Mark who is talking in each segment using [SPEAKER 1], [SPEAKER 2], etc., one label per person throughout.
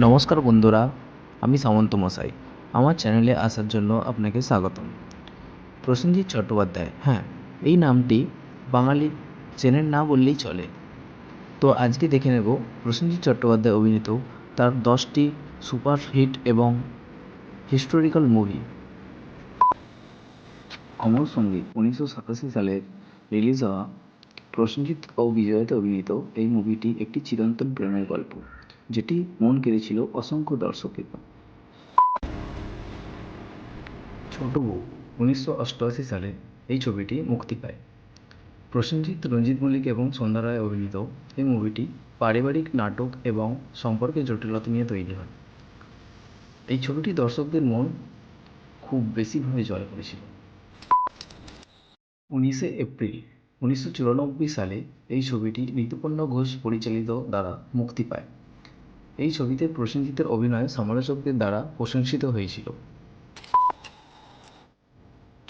[SPEAKER 1] নমস্কার বন্ধুরা, আমি সামন্ত মশাই। আমার চ্যানেলে আসার জন্য আপনাকে স্বাগতম। প্রসেনজিৎ চট্টোপাধ্যায়, হ্যাঁ, এই নামটি বাঙালি চেনেন না বললেই চলে। তো আজকে দেখে নেব প্রসেনজিৎ চট্টোপাধ্যায় অভিনীত তার 10টি সুপারহিট এবং হিস্টোরিক্যাল মুভি। অমর সঙ্গীত 1987 সালে রিলিজ হওয়া প্রসেনজিৎ ও বিজয়তে অভিনীত এই মুভিটি একটি চিরন্তন প্রেমের গল্প, যেটি মন কেড়েছিল অসংখ্য দর্শকের। ছোট বউ 1988 সালে এই ছবিটি মুক্তি পায়। প্রসেনজিৎ, রঞ্জিত মল্লিক এবং সন্ধ্যা রায় অভিনীত এই মুভিটি পারিবারিক নাটক এবং সম্পর্কের জটিলতা নিয়ে তৈরি হয়। এই ছবিটি দর্শকদের মন খুব বেশিভাবে জয় করেছিল। 19শে এপ্রিল 1994 সালে এই ছবিটি ঋতুপর্ণ ঘোষ পরিচালিত দ্বারা মুক্তি পায়। এই ছবিতে প্রসেনজিতের অভিনয় সমালোচকদের দ্বারা প্রশংসিত হয়েছিল।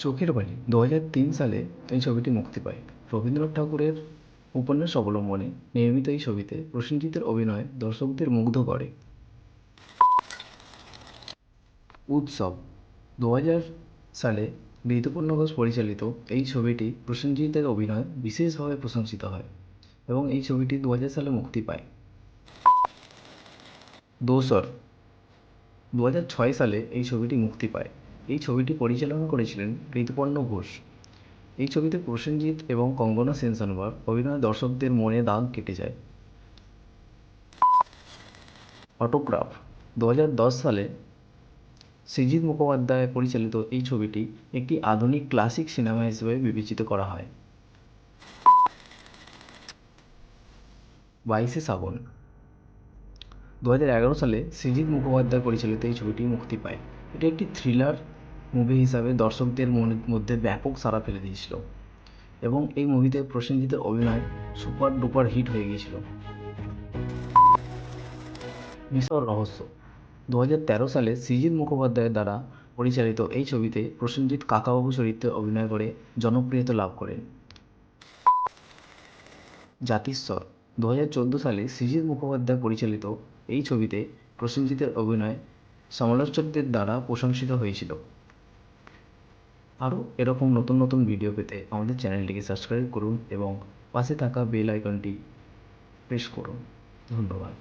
[SPEAKER 1] চোখের বালি 2003 সালে এই ছবিটি মুক্তি পায়। রবীন্দ্রনাথ ঠাকুরের উপন্যাস অবলম্বনে নির্মিত এই ছবিতে প্রসেনজিতের অভিনয় দর্শকদের মুগ্ধ করে। উৎসব 2000 সালে ঋতুপর্ণ ঘোষ পরিচালিত এই ছবিটি প্রসেনজিতের অভিনয় বিশেষভাবে প্রশংসিত হয় এবং এই ছবিটি 2000 সালে মুক্তি পায়। দোসর 2006 সালে এই ছবিটি মুক্তি পায়। এই ছবিটি পরিচালনা করেছিলেন ঋতুপর্ণ ঘোষ। এই ছবিতে প্রসেনজিৎ এবং কঙ্গনা সেনসানভার অভিনয়ে দর্শকদের মনে দাগ কেটে যায়। অটোগ্রাফ 2010 সালে সৃজিত মুখোপাধ্যায় পরিচালিত এই ছবিটি একটি আধুনিক ক্লাসিক সিনেমা হিসেবে বিবেচিত করা হয়। 22শে শ্রাবণ 2011 সালে সৃজিত মুখোপাধ্যায় পরিচালিত এই ছবিটি মুক্তি পায়। এটি একটি থ্রিলার মুভি হিসাবে দর্শকদের মধ্যে ব্যাপক সাড়া ফেলে দিয়েছিল এবং এই মুভিতে প্রসেনজিতের অভিনয় সুপার ডুপার হিট হয়ে গিয়েছিল। মিশর রহস্য 2013 সালে সৃজিত মুখোপাধ্যায়ের দ্বারা পরিচালিত এই ছবিতে প্রসেনজিৎ কাকাবাবু চরিত্রে অভিনয় করে জনপ্রিয়তা লাভ করেন। জাতিস্বর 2014 সালে সৃজিত মুখোপাধ্যায় পরিচালিত এই ছবিতে প্রসেনজিতের অভিনয় সমালোচকদের দ্বারা প্রশংসিত হয়েছিল। আরও এরকম নতুন নতুন ভিডিও পেতে আমাদের চ্যানেলটিকে সাবস্ক্রাইব করুন এবং পাশে থাকা বেল আইকনটি প্রেস করুন। ধন্যবাদ।